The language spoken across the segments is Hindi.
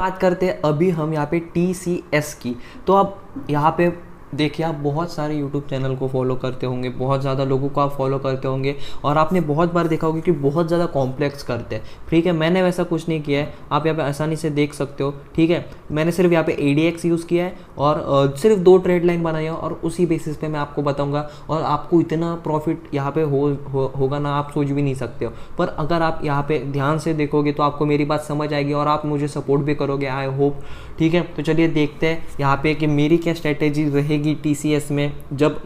बात करते हैं अभी हम यहाँ पे TCS की। तो अब यहाँ पे देखिए, आप बहुत सारे यूट्यूब चैनल को फॉलो करते होंगे, बहुत ज़्यादा लोगों को आप फॉलो करते होंगे और आपने बहुत बार देखा होगा कि बहुत ज़्यादा कॉम्प्लेक्स करते हैं। ठीक है, मैंने वैसा कुछ नहीं किया है, आप यहाँ पे आसानी से देख सकते हो। ठीक है, मैंने सिर्फ यहाँ पे ADX यूज़ किया है और सिर्फ 2 ट्रेड लाइन बनाई है और उसी बेसिस पे मैं आपको बताऊंगा। और आपको इतना प्रॉफिट यहाँ पे होगा ना, आप सोच भी नहीं सकते हो। पर अगर आप यहाँ पे ध्यान से देखोगे तो आपको मेरी बात समझ आएगी और आप मुझे सपोर्ट भी करोगे, आई होप। ठीक है, तो चलिए देखते हैं यहाँ पे कि मेरी क्या स्ट्रेटेजी रहेगी TCS में, जब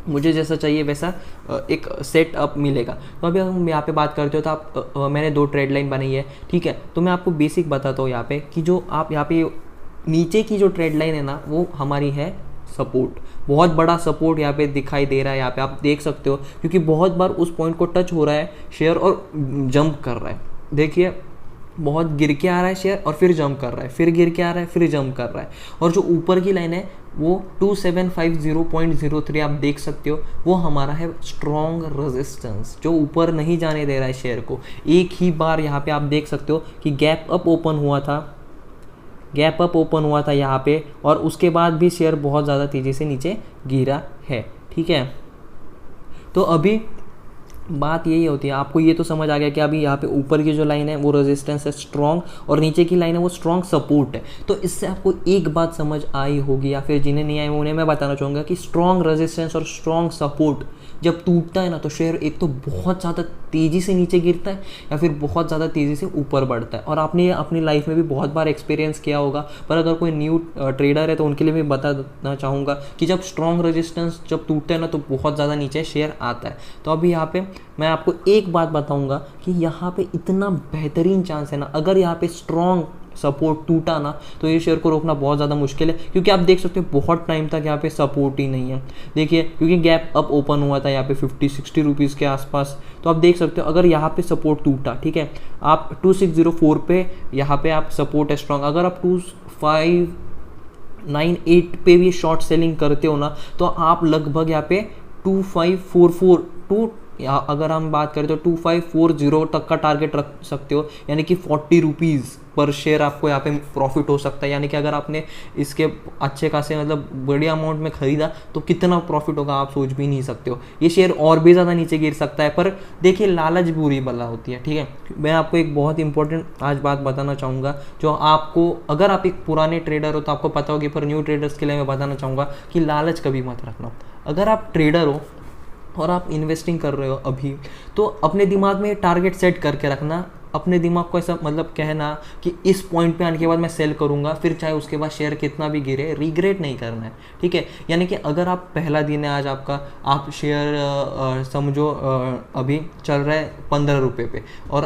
मुझे जैसा चाहिए वैसा एक सेटअप मिलेगा। तो अभी हम यहाँ पे बात करते हो तो आप मैंने 2 ट्रेड लाइन बनाई है। ठीक है, तो मैं आपको बेसिक बताता हूँ यहाँ पे कि जो आप यहाँ पे नीचे की जो ट्रेड लाइन है ना, वो हमारी है सपोर्ट। बहुत बड़ा सपोर्ट यहाँ पे दिखाई दे रहा है, यहाँ पे आप देख सकते हो, क्योंकि बहुत बार उस पॉइंट को टच हो रहा है शेयर और जंप कर रहा है। देखिए, बहुत गिर के आ रहा है शेयर और फिर जंप कर रहा है, फिर गिर के आ रहा है, फिर जंप कर रहा है। और जो ऊपर की लाइन है वो 2750.03 आप देख सकते हो, वो हमारा है स्ट्रॉन्ग रेजिस्टेंस, जो ऊपर नहीं जाने दे रहा है शेयर को। एक ही बार यहाँ पे आप देख सकते हो कि गैप अप ओपन हुआ था यहाँ पे, और उसके बाद भी शेयर बहुत ज़्यादा तेज़ी से नीचे गिरा है। ठीक है, तो अभी बात यही होती है, आपको ये तो समझ आ गया कि अभी यहाँ पे ऊपर की जो लाइन है वो रेजिस्टेंस है स्ट्रॉन्ग, और नीचे की लाइन है वो स्ट्रॉन्ग सपोर्ट है। तो इससे आपको एक बात समझ आई होगी, या फिर जिन्हें नहीं आई उन्हें मैं बताना चाहूँगा कि स्ट्रॉन्ग रेजिस्टेंस और स्ट्रॉन्ग सपोर्ट जब टूटता है ना, तो शेयर एक तो बहुत ज़्यादा तेज़ी से नीचे गिरता है या फिर बहुत ज़्यादा तेज़ी से ऊपर बढ़ता है। और आपने ये अपनी लाइफ में भी बहुत बार एक्सपीरियंस किया होगा, पर अगर कोई न्यू ट्रेडर है तो उनके लिए मैं बताना चाहूँगा कि जब स्ट्रॉन्ग रेजिस्टेंस जब टूटता है ना, तो बहुत ज़्यादा नीचे शेयर आता है। तो अभी यहाँ पे मैं आपको एक बात बताऊँगा कि यहाँ पे इतना बेहतरीन चांस है ना, अगर यहाँ पे स्ट्रॉन्ग सपोर्ट टूटा ना, तो ये शेयर को रोकना बहुत ज़्यादा मुश्किल है, क्योंकि आप देख सकते हो बहुत टाइम तक यहाँ पे सपोर्ट ही नहीं है। देखिए, क्योंकि गैप अप ओपन हुआ था यहाँ पे 50-60 रुपीज़ के आसपास, तो आप देख सकते हो अगर यहाँ पे सपोर्ट टूटा, ठीक है, आप 2604 पे यहाँ पे आप सपोर्ट है स्ट्रॉन्ग, अगर आप 2598 पे भी शॉर्ट सेलिंग करते हो ना, तो आप लगभग यहाँ पे 2544 या अगर हम बात करें तो 2540 तक का टारगेट रख सकते हो, यानी कि 40 रुपीज़ पर शेयर आपको यहाँ पे प्रॉफिट हो सकता है। यानी कि अगर आपने इसके अच्छे खासे मतलब बड़ी अमाउंट में खरीदा तो कितना प्रॉफिट होगा आप सोच भी नहीं सकते हो। ये शेयर और भी ज़्यादा नीचे गिर सकता है, पर देखिए लालच बुरी बला होती है। ठीक है, मैं आपको एक बहुत इंपॉर्टेंट आज बात बताना चाहूँगा, जो आपको, अगर आप एक पुराने ट्रेडर हो तो आपको पता होगी, पर न्यू ट्रेडर्स के लिए मैं बताना चाहूँगा कि लालच कभी मत रखना। अगर आप ट्रेडर हो और आप इन्वेस्टिंग कर रहे हो अभी, तो अपने दिमाग में टारगेट सेट करके रखना। अपने दिमाग को ऐसा मतलब कहना कि इस पॉइंट पे आने के बाद मैं सेल करूंगा, फिर चाहे उसके बाद शेयर कितना भी गिरे, रिग्रेट नहीं करना है। ठीक है, यानी कि अगर आप पहला दिन है आज आपका, आप शेयर समझो अभी चल रहा है 15 रुपये पे, और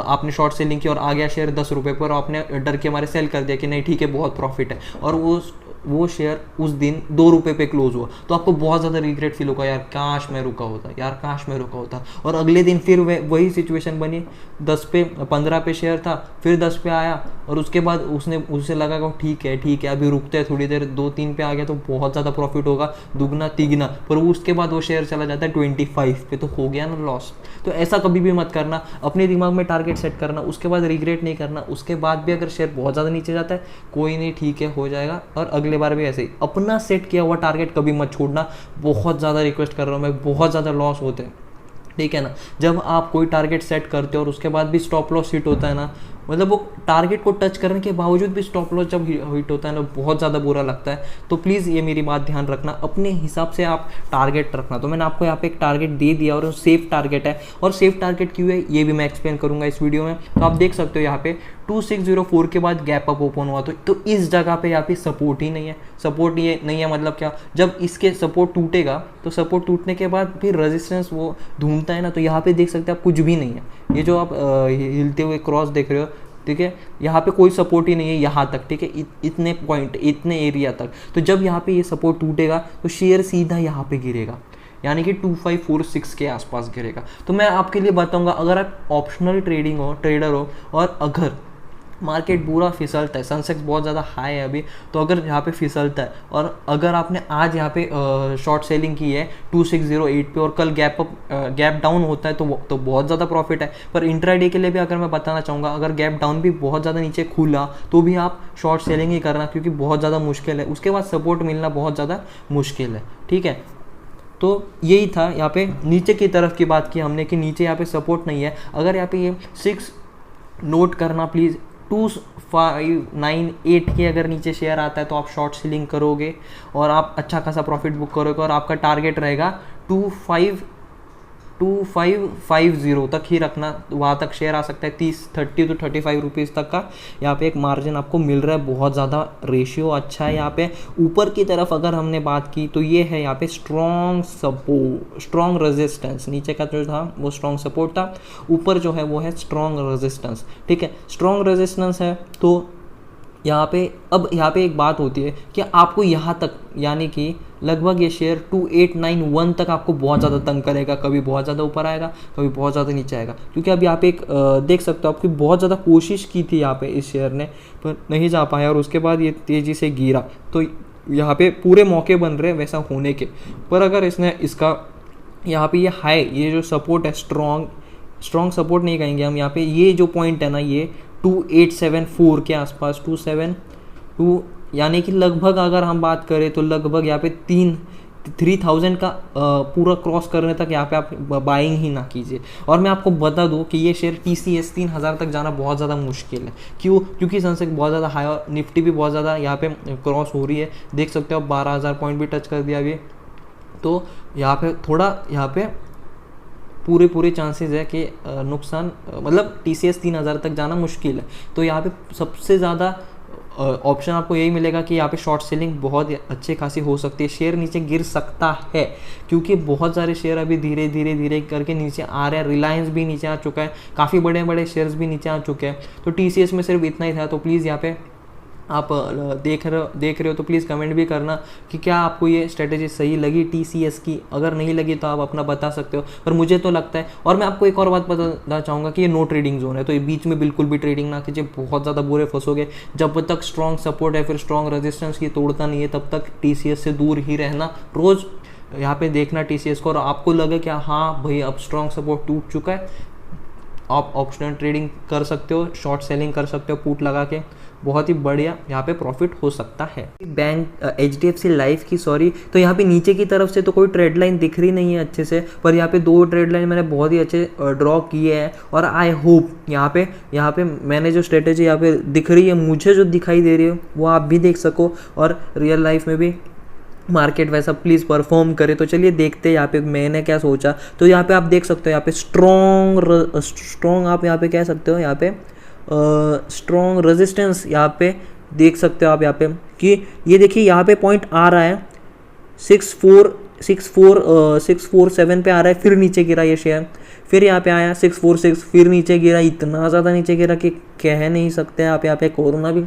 आपने शॉर्ट सेलिंग की और आ गया शेयर 10 रुपये पर, आपने डर के मारे सेल कर दिया कि नहीं ठीक है बहुत प्रॉफिट है, और वो शेयर उस दिन 2 रुपये पे क्लोज हुआ, तो आपको बहुत ज़्यादा रिग्रेट फील होगा, यार काश मैं रुका होता। और अगले दिन फिर वही सिचुएशन बनी, 15 पे शेयर था, फिर 10 पे आया, और उसके बाद उसे लगा कि ठीक है अभी रुकते हैं थोड़ी देर, 2-3 पे आ गया तो बहुत ज़्यादा प्रॉफिट होगा, दुगना तिगना, पर उसके बाद वो शेयर चला जाता है 25 पे, तो हो गया ना लॉस। तो ऐसा कभी भी मत करना, अपने दिमाग में टारगेट सेट करना, उसके बाद रिग्रेट नहीं करना। उसके बाद भी अगर शेयर बहुत ज़्यादा नीचे जाता है, कोई नहीं, ठीक है हो जाएगा, और अगले बार भी ऐसे ही अपना सेट किया हुआ टारगेट कभी मत छोड़ना। बहुत ज़्यादा रिक्वेस्ट कर रहा हूँ मैं, बहुत ज़्यादा लॉस होते हैं। ठीक है ना, जब आप कोई टारगेट सेट करते हो और उसके बाद भी स्टॉप लॉस हिट होता है ना, मतलब वो टारगेट को टच करने के बावजूद भी स्टॉप लॉस जब हिट होता है ना, बहुत ज़्यादा बुरा लगता है। तो प्लीज़ ये मेरी बात ध्यान रखना, अपने हिसाब से आप टारगेट रखना। तो मैंने आपको यहाँ पे एक टारगेट दे दिया, और सेफ टारगेट है, और सेफ टारगेट क्यों है ये भी मैं एक्सप्लेन करूँगा इस वीडियो में। तो आप देख सकते हो यहाँ पे 2604 के बाद गैप अप ओपन हुआ, तो इस जगह पे यहाँ पे सपोर्ट ही नहीं है। सपोर्ट ये नहीं है मतलब क्या, जब इसके सपोर्ट टूटेगा तो सपोर्ट टूटने के बाद फिर रेजिस्टेंस वो ढूंढता है ना, तो यहाँ पे देख सकते हैं आप कुछ भी नहीं है। ये जो आप हिलते हुए क्रॉस देख रहे हो, ठीक है, यहाँ पे कोई सपोर्ट ही नहीं है यहाँ तक। ठीक है, इतने पॉइंट, इतने एरिया तक। तो जब यहाँ पे ये सपोर्ट टूटेगा तो शेयर सीधा यहाँ पे गिरेगा, यानी कि 2546 के आसपास गिरेगा। तो मैं आपके लिए बताऊंगा, अगर आप ऑप्शनल ट्रेडर हो, और अगर मार्केट पूरा फिसलता है, सेंसेक्स बहुत ज़्यादा हाई है अभी, तो अगर यहाँ पे फिसलता है और अगर आपने आज यहाँ पे शॉर्ट सेलिंग की है 2608 पे और कल गैप डाउन होता है तो बहुत ज़्यादा प्रॉफिट है। पर इंट्राडे के लिए भी अगर मैं बताना चाहूँगा, अगर गैप डाउन भी बहुत ज़्यादा नीचे खुला तो भी आप शॉर्ट सेलिंग ही करना, क्योंकि बहुत ज़्यादा मुश्किल है, उसके बाद सपोर्ट मिलना बहुत ज़्यादा मुश्किल है। ठीक है, तो यही था। यहाँ पे नीचे की तरफ की बात की हमने कि नीचे यहाँ पे सपोर्ट नहीं है। अगर यहाँ पे ये 6 नोट करना प्लीज़, 2598 के अगर नीचे शेयर आता है तो आप शॉर्ट सेलिंग करोगे और आप अच्छा खासा प्रॉफिट बुक करोगे और आपका टारगेट रहेगा 2550 तक ही रखना, वहाँ तक शेयर आ सकता है। 30 टू 35 रुपीज़ तक का यहाँ पे एक मार्जिन आपको मिल रहा है, बहुत ज़्यादा रेशियो अच्छा है। यहाँ पे ऊपर की तरफ अगर हमने बात की तो ये है यहाँ पे स्ट्रॉन्ग सपोर्ट, स्ट्रॉन्ग रेजिस्टेंस। नीचे का जो था वो स्ट्रॉन्ग सपोर्ट था, ऊपर जो है वो है स्ट्रॉन्ग रेजिस्टेंस। ठीक है, स्ट्रॉन्ग रेजिस्टेंस है तो यहाँ पे अब यहाँ पे एक बात होती है कि आपको यहाँ तक, यानी कि लगभग ये शेयर 2891 तक आपको बहुत ज़्यादा तंग करेगा, कभी बहुत ज़्यादा ऊपर आएगा, कभी बहुत ज़्यादा नीचे आएगा। क्योंकि अब यहाँ पे एक देख सकते हो आपकी बहुत ज़्यादा कोशिश की थी यहाँ पे इस शेयर ने, पर नहीं जा पाया और उसके बाद ये तेज़ी से गिरा। तो यहाँ पे पूरे मौके बन रहे हैं वैसा होने के, पर अगर इसने इसका यहाँ पे ये हाई, ये जो सपोर्ट है, स्ट्रॉन्ग सपोर्ट नहीं कहेंगे हम, यहाँ पे ये जो पॉइंट है ना, ये 2874 के आसपास, 272, यानी कि लगभग अगर हम बात करें तो लगभग यहाँ पे 3000 का पूरा क्रॉस करने तक यहाँ पे आप बाइंग ही ना कीजिए। और मैं आपको बता दूं कि ये शेयर TCS 3000 तक जाना बहुत ज़्यादा मुश्किल है। क्यों? क्योंकि सेंसेक्स बहुत ज़्यादा हाई और निफ्टी भी बहुत ज़्यादा यहाँ पे क्रॉस हो रही है। देख सकते हो आप 12000 पॉइंट भी टच कर दिया अभी, तो यहाँ पे थोड़ा यहाँ पे पूरे चांसेस है कि नुकसान, मतलब TCS 3000 तक जाना मुश्किल है। तो यहाँ पे सबसे ज़्यादा ऑप्शन आपको यही मिलेगा कि यहाँ पे शॉर्ट सेलिंग बहुत अच्छी खासी हो सकती है। शेयर नीचे गिर सकता है क्योंकि बहुत सारे शेयर अभी धीरे धीरे करके नीचे आ रहे हैं। रिलायंस भी नीचे आ चुका है, काफ़ी बड़े शेयर्स भी नीचे आ चुके हैं। तो TCS में सिर्फ इतना ही था। तो प्लीज़ यहाँ पे आप देख रहे हो तो प्लीज़ कमेंट भी करना कि क्या आपको ये स्ट्रेटेजी सही लगी TCS की। अगर नहीं लगी तो आप अपना बता सकते हो, पर मुझे तो लगता है। और मैं आपको एक और बात बताना चाहूँगा कि ये नो ट्रेडिंग जोन है, तो ये बीच में बिल्कुल भी ट्रेडिंग ना कीजिए, बहुत ज़्यादा बुरे फंसोगे। जब तक स्ट्रॉन्ग सपोर्ट है, फिर स्ट्रॉन्ग रेजिस्टेंस की तोड़ता नहीं है, तब तक TCS से दूर ही रहना। रोज़ यहाँ पे देखना TCS को, और आपको लगे कि हाँ भाई अब स्ट्रॉन्ग सपोर्ट टूट चुका है, आप ऑप्शनल ट्रेडिंग कर सकते हो, शॉर्ट सेलिंग कर सकते हो पुट लगा के, बहुत ही बढ़िया यहाँ पे प्रॉफिट हो सकता है। बैंक HDFC लाइफ की, सॉरी, तो यहाँ पे नीचे की तरफ से तो कोई ट्रेड लाइन दिख रही नहीं है अच्छे से, पर यहाँ पे 2 ट्रेड लाइन मैंने बहुत ही अच्छे ड्रॉ किए हैं। और आई होप यहाँ पे मैंने जो स्ट्रेटेजी यहाँ पे दिख रही है, मुझे जो दिखाई दे रही है वो आप भी देख सको और रियल लाइफ में भी मार्केट वैसा प्लीज़ परफॉर्म करे। तो चलिए देखते हैं यहाँ पे मैंने क्या सोचा। तो यहाँ पे आप देख सकते हो, यहाँ पे स्ट्रॉन्ग आप यहाँ पे कह सकते हो, यहाँ पे स्ट्रॉन्ग रेजिस्टेंस यहाँ पे देख सकते हो आप यहाँ पे कि ये देखिए यहाँ पे पॉइंट आ रहा है 647 पे आ रहा है, फिर नीचे गिरा ये शेयर, फिर यहाँ पे आया 646, फिर नीचे गिरा, इतना ज़्यादा नीचे गिरा कि कह नहीं सकते आप। यहाँ पे कोरोना भी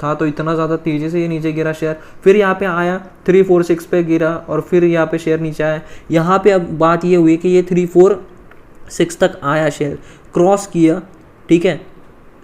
था तो इतना ज़्यादा तेज़ी से ये नीचे गिरा शेयर, फिर यहाँ पे आया 346 पे गिरा और फिर यहाँ पे शेयर नीचे आया। यहाँ पे अब बात ये हुई कि ये 346 तक आया, शेयर क्रॉस किया, ठीक है,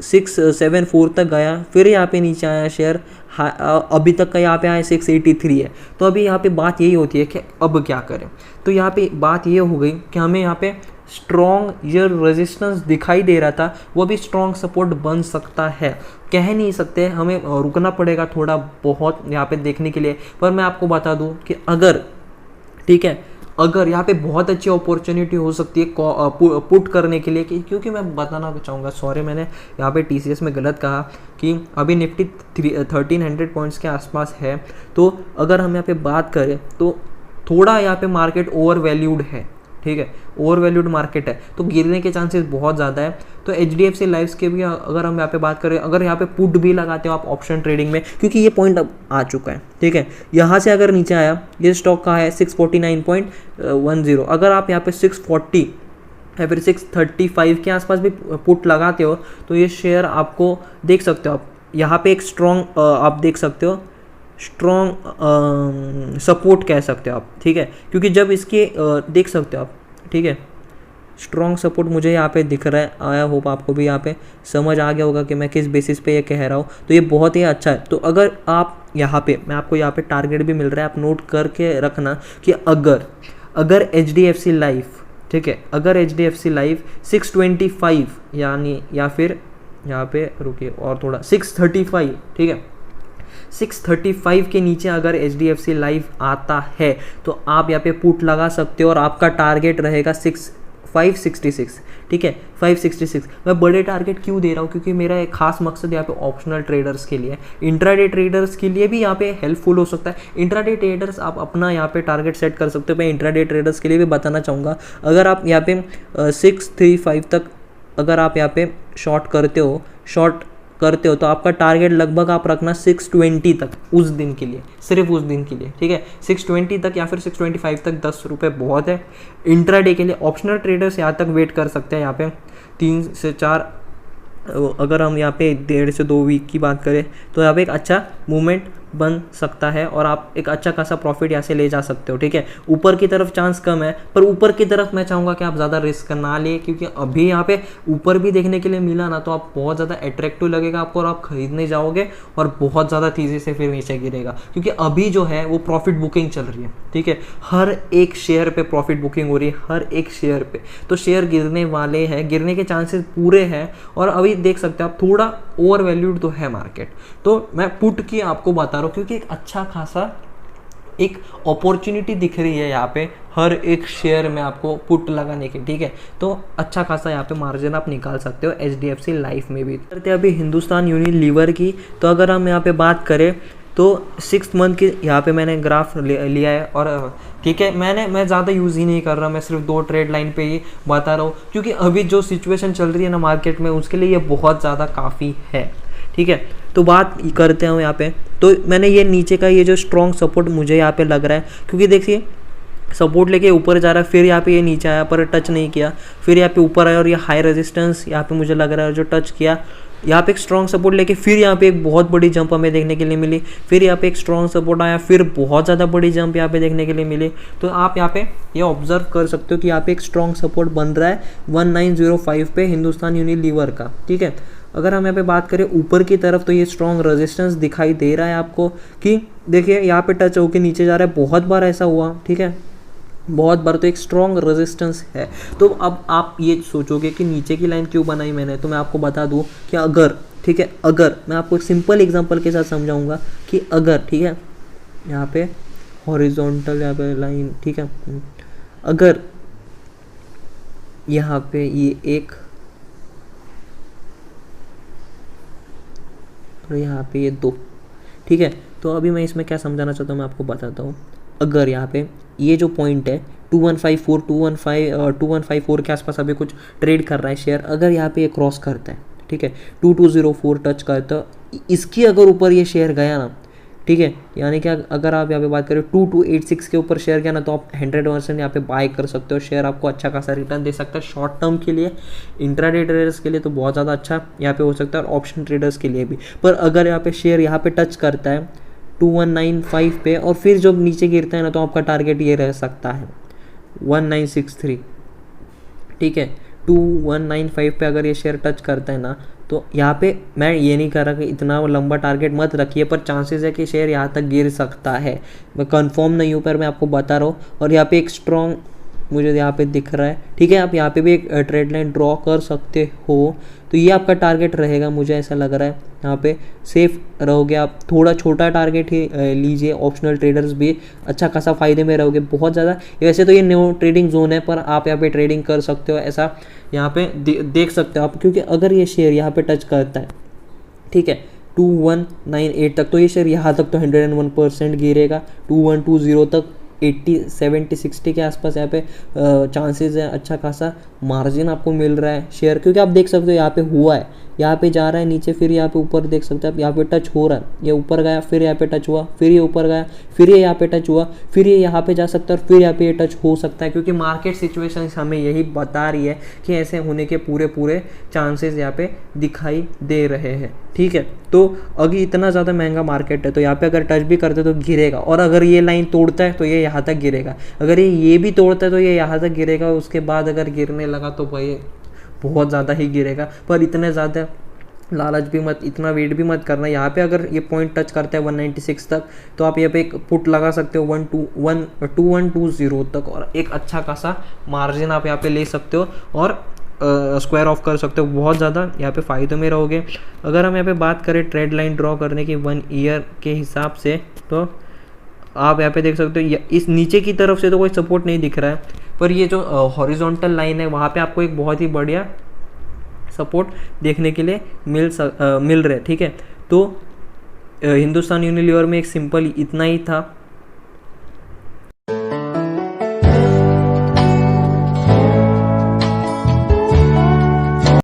674 तक गया, फिर यहाँ पे नीचे आया शेयर, अभी तक का यहाँ पे आया 683 है। तो अभी यहाँ पे बात यही होती है कि अब क्या करें। तो यहाँ पे बात ये हो गई कि हमें यहाँ पे स्ट्रॉन्ग ये रेजिस्टेंस दिखाई दे रहा था, वो भी स्ट्रॉन्ग सपोर्ट बन सकता है, कह नहीं सकते, हमें रुकना पड़ेगा थोड़ा बहुत यहाँ पे देखने के लिए। पर मैं आपको बता दूँ कि अगर, ठीक है, अगर यहाँ पे बहुत अच्छी अपॉर्चुनिटी हो सकती है पुट करने के लिए, क्योंकि मैं बताना चाहूँगा, सॉरी मैंने यहाँ पे TCS में गलत कहा कि अभी निफ्टी 1300 पॉइंट्स के आसपास है। तो अगर हम यहाँ पे बात करें तो थोड़ा यहाँ पे मार्केट ओवर वैल्यूड है, ठीक है, ओवर वैल्यूड मार्केट है, तो गिरने के चांसेस बहुत ज़्यादा है। तो HDFC लाइफ के भी अगर हम यहाँ पे बात करें, अगर यहाँ पे पुट भी लगाते हो आप ऑप्शन ट्रेडिंग में, क्योंकि ये पॉइंट अब आ चुका है, ठीक है, यहाँ से अगर नीचे आया, ये स्टॉक का है 649.10, अगर आप यहाँ पे 640 या फिर 635 के आसपास भी पुट लगाते हो तो ये शेयर आपको देख सकते हो आप यहाँ पे एक स्ट्रॉन्ग आप देख सकते हो, स्ट्रॉन्ग सपोर्ट कह सकते हो आप, ठीक है, क्योंकि जब इसके देख सकते हो आप, ठीक है, स्ट्रॉन्ग सपोर्ट मुझे यहाँ पे दिख रहा है। आया होप आपको भी यहाँ पे समझ आ गया होगा कि मैं किस बेसिस पे ये कह रहा हूँ। तो ये बहुत ही अच्छा है। तो अगर आप यहाँ पे, मैं आपको यहाँ पे टारगेट भी मिल रहा है, आप नोट करके रखना कि अगर HDFC लाइफ, ठीक है, अगर HDFC लाइफ 625 यानी, या फिर यहाँ पे रुकिए और थोड़ा 635, ठीक है, 635 के नीचे अगर HDFC लाइफ आता है तो आप यहाँ पे पुट लगा सकते हो और आपका टारगेट रहेगा 566, ठीक है, 566। मैं बड़े टारगेट क्यों दे रहा हूँ, क्योंकि मेरा एक खास मकसद यहाँ पे ऑप्शनल ट्रेडर्स के लिए, इंट्राडे ट्रेडर्स के लिए भी यहाँ पे हेल्पफुल हो सकता है। इंट्राडे ट्रेडर्स आप अपना यहाँ पे टारगेट सेट कर सकते हो। मैं इंट्राडे ट्रेडर्स के लिए भी बताना चाहूँगा, अगर आप यहाँ पे 635 तक अगर आप यहाँ पे शॉर्ट करते हो तो आपका टारगेट लगभग आप रखना 620 तक उस दिन के लिए, सिर्फ उस दिन के लिए, ठीक है, 620 तक या फिर 625 तक 10 रुपये बहुत है। इंट्राडे के लिए ऑप्शनल ट्रेडर्स यहाँ तक वेट कर सकते हैं। यहाँ पे 3 से 4, अगर हम यहाँ पे 1.5 से 2 वीक की बात करें तो यहाँ पे एक अच्छा मूवमेंट बन सकता है और आप एक अच्छा खासा प्रॉफिट यहाँ से ले जा सकते हो, ठीक है। ऊपर की तरफ चांस कम है, पर ऊपर की तरफ मैं चाहूँगा कि आप ज़्यादा रिस्क ना ले, क्योंकि अभी यहाँ पे ऊपर भी देखने के लिए मिला ना तो आप बहुत ज़्यादा अट्रैक्टिव लगेगा आपको और आप खरीदने जाओगे और बहुत ज़्यादा तेज़ी से फिर नीचे गिरेगा, क्योंकि अभी जो है वो प्रॉफिट बुकिंग चल रही है, ठीक है, हर एक शेयर पे प्रॉफिट बुकिंग हो रही है, हर एक शेयर पे। तो शेयर गिरने वाले हैं, गिरने के चांसेस पूरे हैं और अभी देख सकते हैं आप थोड़ा ओवर वैल्यूड तो है मार्केट। तो मैं पुट की आपको बता रहा हूँ क्योंकि एक अच्छा खासा एक अपॉर्चुनिटी दिख रही है यहाँ पे हर एक शेयर में आपको पुट लगाने की, ठीक है। तो अच्छा खासा यहाँ पे मार्जिन आप निकाल सकते हो HDFC लाइफ में भी। करते हैं अभी हिंदुस्तान यूनिलीवर की। तो अगर हम यहाँ पे बात करें तो 6 मंथ की यहाँ पे मैंने ग्राफ लिया है और ठीक है, मैं ज़्यादा यूज़ ही नहीं कर रहा, मैं सिर्फ 2 ट्रेड लाइन पे ही बता रहा हूँ, क्योंकि अभी जो सिचुएशन चल रही है ना मार्केट में उसके लिए ये बहुत ज़्यादा काफ़ी है, ठीक है। तो बात करते हैं यहाँ पे, तो मैंने ये नीचे का ये जो स्ट्रॉन्ग सपोर्ट मुझे यहाँ पे लग रहा है, क्योंकि देखिए सपोर्ट लेके ऊपर जा रहा है, फिर यहाँ पे ये नीचे आया पर टच नहीं किया, फिर यहाँ पे ऊपर आया और ये हाई रेजिस्टेंस यहाँ पे मुझे लग रहा है जो टच किया, यहाँ पे एक स्ट्रॉन्ग सपोर्ट लेके फिर यहाँ पे एक बहुत बड़ी जंप हमें देखने के लिए मिली, फिर यहाँ पे एक स्ट्रॉन्ग सपोर्ट आया, फिर बहुत ज़्यादा बड़ी जंप यहाँ पे देखने के लिए मिली। तो आप यहाँ पे ये ऑब्जर्व कर सकते हो कि यहाँ पे एक स्ट्रॉन्ग सपोर्ट बन रहा है 1905 पे हिंदुस्तान यूनिलीवर का, ठीक है। अगर हम यहाँ पे बात करें ऊपर की तरफ तो ये स्ट्रॉन्ग रेजिस्टेंस दिखाई दे रहा है आपको कि देखिए यहाँ पे टच होके नीचे जा रहा है, बहुत बार ऐसा हुआ, ठीक है, बहुत बार। तो एक स्ट्रॉन्ग रेजिस्टेंस है। तो अब आप ये सोचोगे कि नीचे की लाइन क्यों बनाई मैंने, तो मैं आपको बता दूं कि अगर, ठीक है, अगर मैं आपको एक सिंपल एग्जांपल के साथ समझाऊंगा कि अगर, ठीक है, यहाँ पे हॉरिजॉन्टल यहाँ पे लाइन, ठीक है, अगर यहाँ पे ये एक और यहाँ पे ये 2, ठीक है। तो अभी मैं इसमें क्या समझाना चाहता हूँ मैं आपको बताता हूँ। अगर यहाँ पे ये जो पॉइंट है 2154 के आसपास अभी कुछ ट्रेड कर रहा है शेयर, अगर यहाँ पे ये क्रॉस करता है, ठीक है, 2204 टच करता है, इसकी अगर ऊपर ये शेयर गया ना, ठीक है, यानी कि अगर आप यहाँ पे बात करें 2286 के ऊपर शेयर गया ना तो आप 100% यहाँ पे बाय कर सकते हो। शेयर आपको अच्छा खासा रिटर्न दे सकता है शॉर्ट टर्म के लिए, इंट्राडे ट्रेडर्स के लिए तो बहुत ज़्यादा अच्छा यहाँ पे हो सकता है और ऑप्शन ट्रेडर्स के लिए भी। पर अगर यहाँ पे शेयर यहाँ पे टच करता है 2195 पे और फिर जब नीचे गिरता है ना तो आपका टारगेट ये रह सकता है 1963, ठीक है। 2195 पे अगर ये शेयर टच करता है ना तो यहाँ पे मैं ये नहीं कर रहा कि इतना लंबा टारगेट मत रखिए, पर चांसेस है कि शेयर यहाँ तक गिर सकता है। मैं कंफर्म नहीं हूँ पर मैं आपको बता रहा हूँ। और यहाँ पे एक स्ट्रॉन्ग मुझे यहाँ पे दिख रहा है, ठीक है, आप यहाँ पे भी एक ट्रेड लाइन ड्रॉ कर सकते हो। तो ये आपका टारगेट रहेगा, मुझे ऐसा लग रहा है यहाँ पे सेफ रहोगे आप। थोड़ा छोटा टारगेट ही लीजिए, ऑप्शनल ट्रेडर्स भी अच्छा खासा फ़ायदे में रहोगे बहुत ज़्यादा। वैसे तो ये न्यू ट्रेडिंग जोन है पर आप यहाँ पे ट्रेडिंग कर सकते हो, ऐसा यहाँ पे देख सकते हो आप, क्योंकि अगर ये शेयर यहाँ पे टच करता है, ठीक है, 2198 तक, तो ये शेयर यहाँ तक तो 101% गिरेगा। 2120 तक 80 70 60 के आसपास यहाँ पे चांसेस है, अच्छा खासा मार्जिन आपको मिल रहा है शेयर, क्योंकि आप देख सकते हो यहाँ पे हुआ है, यहाँ पे जा रहा है नीचे, फिर यहाँ पे ऊपर देख सकते हैं आप, यहाँ पे टच हो रहा है, ये ऊपर गया, फिर यहाँ पे टच हुआ, फिर ये ऊपर गया, फिर ये यहाँ पे टच हुआ, फिर ये यहाँ पे जा सकता है और फिर यहाँ पे ये टच हो सकता है, क्योंकि मार्केट सिचुएशन हमें यही बता रही है कि ऐसे होने के पूरे चांसेस यहाँ पे दिखाई दे रहे हैं, ठीक है। तो अभी इतना ज़्यादा महंगा मार्केट है तो यहाँ पे अगर टच भी करते तो गिरेगा, और अगर ये लाइन तोड़ता है तो ये यहाँ तक गिरेगा। अगर ये भी तोड़ता है तो ये यहाँ तक गिरेगा, उसके बाद अगर गिरने लगा तो भाई बहुत ज़्यादा ही गिरेगा। पर इतने ज़्यादा लालच भी मत, इतना वेट भी मत करना। यहाँ पे अगर ये पॉइंट टच करता है 196 तक तो आप यहाँ पे एक पुट लगा सकते हो 2120 तक, और एक अच्छा खासा मार्जिन आप यहाँ पे ले सकते हो और स्क्वायर ऑफ कर सकते हो। बहुत ज़्यादा यहाँ पे फ़ायदे में रहोगे। अगर हम यहाँ पे बात करें ट्रेड लाइन ड्रॉ करने की 1 ईयर के हिसाब से, तो आप यहाँ पे देख सकते हो इस नीचे की तरफ से तो कोई सपोर्ट नहीं दिख रहा है, पर ये जो हॉरिजॉन्टल लाइन है वहाँ पे आपको एक बहुत ही बढ़िया सपोर्ट देखने के लिए मिल रहा है। ठीक है, तो हिंदुस्तान यूनिलीवर में एक सिंपल इतना ही था।